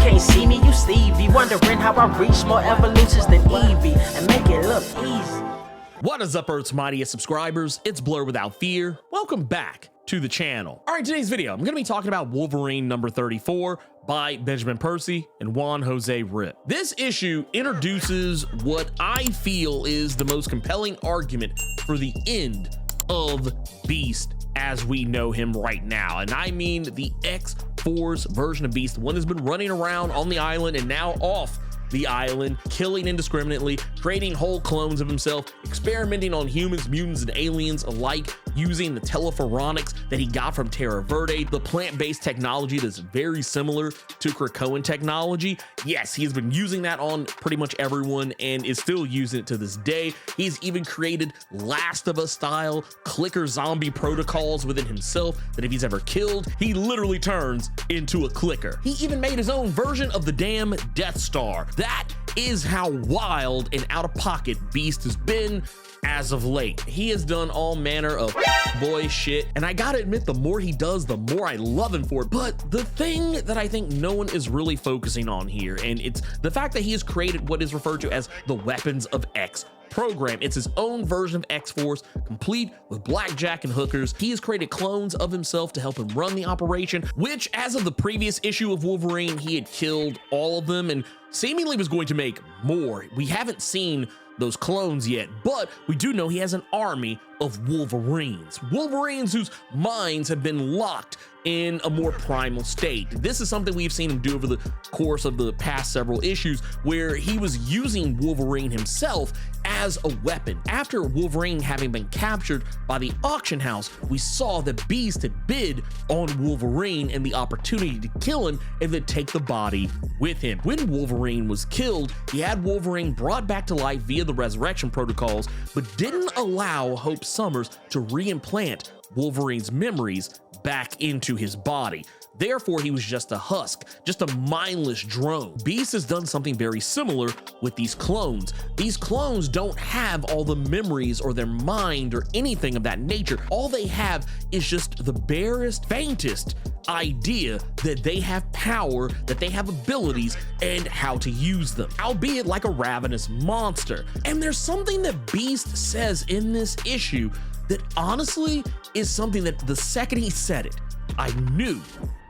can't see me, you Stevie. Wondering how I reach more evolutions than Eevee and make it look easy. What is up, Earth's mightiest subscribers? It's Blerd without fear. Welcome back to the channel. All right, today's video, I'm gonna be talking about Wolverine number 34 by Benjamin Percy and Juan Jose Rip. This issue introduces what I feel is the most compelling argument for the end of Beast as we know him right now. And I mean the X-Force version of Beast, the one that's been running around on the island and now off the island, killing indiscriminately, creating whole clones of himself, experimenting on humans, mutants, and aliens alike, using the telephoronics that he got from Terra Verde, the plant-based technology that's very similar to Krakoan technology. Yes, he has been using that on pretty much everyone and is still using it to this day. He's even created Last of Us style clicker zombie protocols within himself that if he's ever killed, he literally turns into a clicker. He even made his own version of the damn Death Star. That is how wild and out of pocket Beast has been as of late. He has done all manner of boy shit, and I gotta admit, the more he does, the more I love him for it. But the thing that I think no one is really focusing on here, and it's the fact that he has created what is referred to as the Weapons of X program. It's his own version of X-Force, complete with blackjack and hookers. He has created clones of himself to help him run the operation, which as of the previous issue of Wolverine, he had killed all of them and seemingly was going to make more. We haven't seen those clones yet, but we do know he has an army of Wolverines whose minds have been locked in a more primal state. This is something we've seen him do over the course of the past several issues, where he was using Wolverine himself as a weapon. After Wolverine having been captured by the auction house, we saw that Beast had bid on Wolverine and the opportunity to kill him and then take the body with him. When Wolverine was killed, he had Wolverine brought back to life via the resurrection protocols, but didn't allow Hope Summers to reimplant Wolverine's memories back into his body. Therefore, he was just a husk, just a mindless drone. Beast has done something very similar with these clones. These clones don't have all the memories or their mind or anything of that nature. All they have is just the barest, faintest idea that they have power, that they have abilities, and how to use them, albeit like a ravenous monster. And there's something that Beast says in this issue that honestly is something that the second he said it, I knew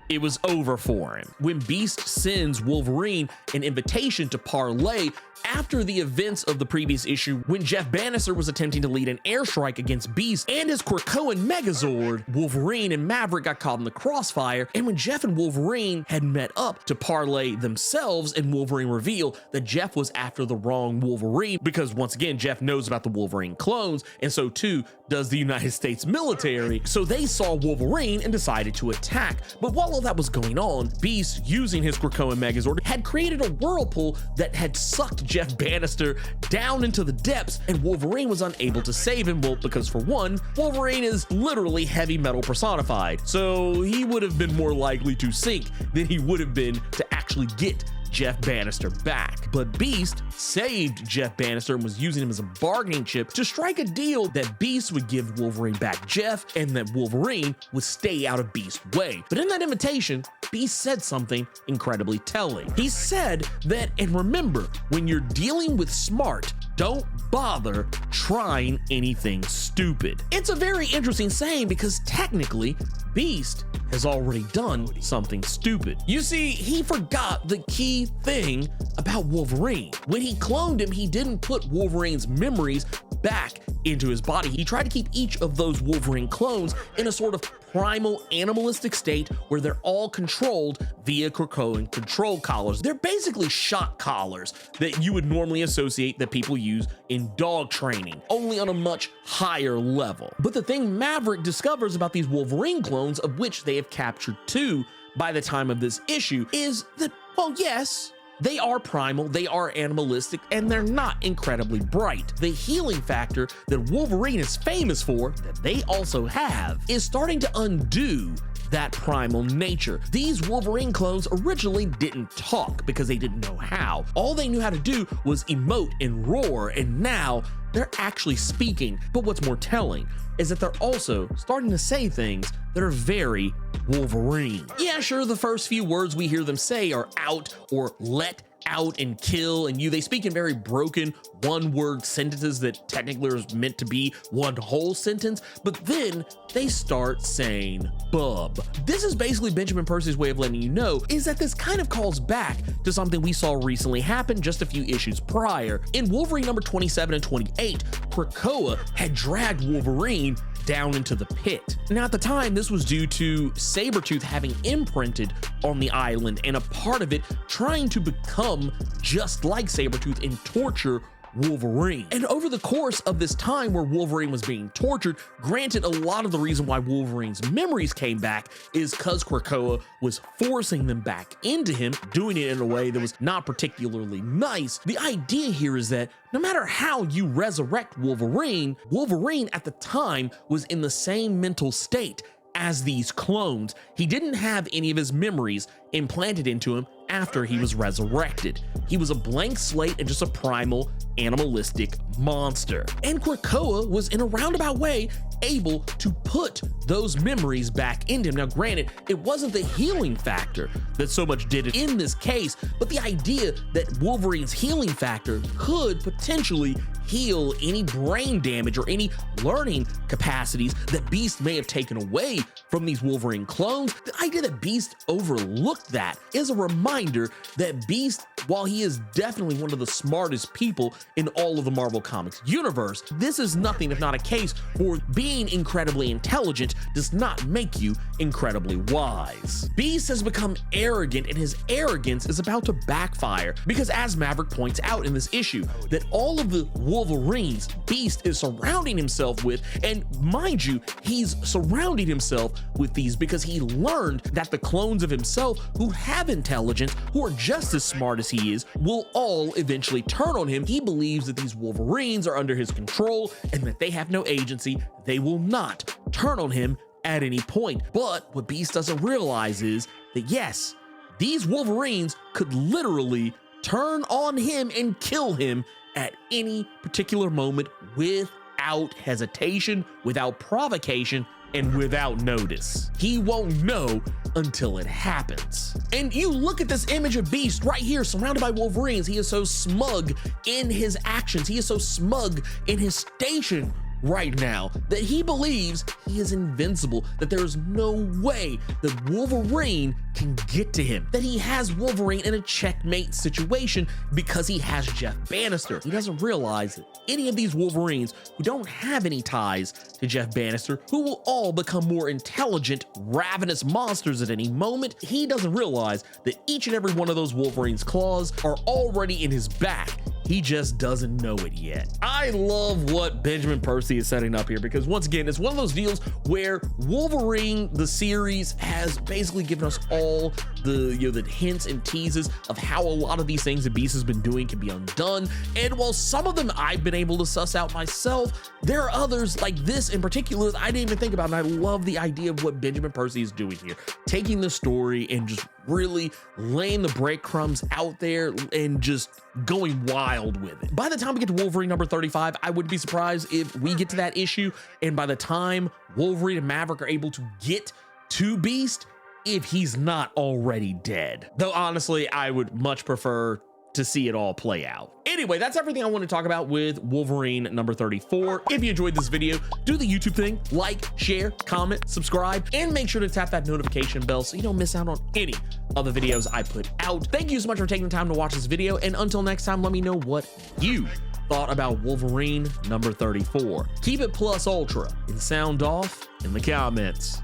it was over for him. When Beast sends Wolverine an invitation to parlay after the events of the previous issue, when Jeff Bannister was attempting to lead an airstrike against Beast and his Krakoan Megazord, Wolverine and Maverick got caught in the crossfire. And when Jeff and Wolverine had met up to parlay themselves, and Wolverine revealed that Jeff was after the wrong Wolverine, because once again, Jeff knows about the Wolverine clones, and so too does the United States military. So they saw Wolverine and decided to attack. But while all that was going on, Beast, using his Krakoan Megazord, had created a whirlpool that had sucked Jeff Bannister down into the depths, and Wolverine was unable to save him. Well, because for one, Wolverine is literally heavy metal personified, so he would have been more likely to sink than he would have been to actually get Jeff Bannister back. But Beast saved Jeff Bannister and was using him as a bargaining chip to strike a deal that Beast would give Wolverine back Jeff and that Wolverine would stay out of Beast's way. But in that invitation, Beast said something incredibly telling. He said that, and remember, when you're dealing with smart, don't bother trying anything stupid. It's a very interesting saying because technically, Beast has already done something stupid. You see, he forgot the key thing about Wolverine. When he cloned him, he didn't put Wolverine's memories back into his body. He tried to keep each of those Wolverine clones in a sort of primal animalistic state where they're all controlled via Krakoan control collars. They're basically shock collars that you would normally associate that people use in dog training, only on a much higher level. But the thing Maverick discovers about these Wolverine clones, of which they have captured 2 by the time of this issue, is that, well, yes, they are primal, they are animalistic, and they're not incredibly bright. The healing factor that Wolverine is famous for, that they also have, is starting to undo that primal nature. These Wolverine clones originally didn't talk because they didn't know how. All they knew how to do was emote and roar, and now they're actually speaking. But what's more telling is that they're also starting to say things that are very Wolverine. Yeah, sure, the first few words we hear them say are out or let out and kill and you. They speak in very broken one-word sentences that technically are meant to be one whole sentence, but then they start saying bub. This is basically Benjamin Percy's way of letting you know is that this kind of calls back to something we saw recently happen just a few issues prior. In Wolverine number 27 and 28, Krakoa had dragged Wolverine down into the pit. Now at the time, this was due to Sabretooth having imprinted on the island and a part of it trying to become just like Sabretooth and torture Wolverine. And over the course of this time where Wolverine was being tortured, granted, a lot of the reason why Wolverine's memories came back is because Krakoa was forcing them back into him, doing it in a way that was not particularly nice. The idea here is that no matter how you resurrect Wolverine, Wolverine at the time was in the same mental state as these clones. He didn't have any of his memories implanted into him after he was resurrected. He was a blank slate and just a primal, animalistic monster. And Krakoa was in a roundabout way able to put those memories back into him. Now granted, it wasn't the healing factor that so much did it in this case, but the idea that Wolverine's healing factor could potentially heal any brain damage or any learning capacities that Beast may have taken away from these Wolverine clones. The idea that Beast overlooked that is a reminder that Beast, while he is definitely one of the smartest people in all of the Marvel Comics universe, this is nothing if not a case for being incredibly intelligent does not make you incredibly wise. Beast has become arrogant and his arrogance is about to backfire because, as Maverick points out in this issue, that all of the Wolverines Beast is surrounding himself with, and mind you, he's surrounding himself with these because he learned that the clones of himself who have intelligence, who are just as smart as he is, will all eventually turn on him. He believes that these Wolverines are under his control and that they have no agency. They will not turn on him at any point. But what Beast doesn't realize is that yes, these Wolverines could literally turn on him and kill him at any particular moment without hesitation, without provocation, and without notice. He won't know until it happens. And you look at this image of Beast right here surrounded by Wolverines. He is so smug in his actions. He is so smug in his station right now that he believes he is invincible, that there is no way that Wolverine can get to him, that he has Wolverine in a checkmate situation because he has Jeff Bannister. He doesn't realize that any of these Wolverines who don't have any ties to Jeff Bannister, who will all become more intelligent, ravenous monsters at any moment, he doesn't realize that each and every one of those Wolverine's claws are already in his back. He just doesn't know it yet. I love what Benjamin Percy is setting up here because once again, it's one of those deals where Wolverine, the series, has basically given us all the hints and teases of how a lot of these things that Beast has been doing can be undone. And while some of them I've been able to suss out myself, there are others like this in particular that I didn't even think about. And I love the idea of what Benjamin Percy is doing here, taking the story and just really laying the breadcrumbs out there and just going wild with it. By the time we get to Wolverine number 35, I wouldn't be surprised if we get to that issue, and by the time Wolverine and Maverick are able to get to Beast, if he's not already dead. Though honestly, I would much prefer to see it all play out. Anyway, that's everything I want to talk about with Wolverine number 34. If you enjoyed this video, do the YouTube thing, like, share, comment, subscribe, and make sure to tap that notification bell so you don't miss out on any of the videos I put out. Thank you so much for taking the time to watch this video, and until next time, let me know what you thought about Wolverine number 34. Keep it plus ultra and sound off in the comments.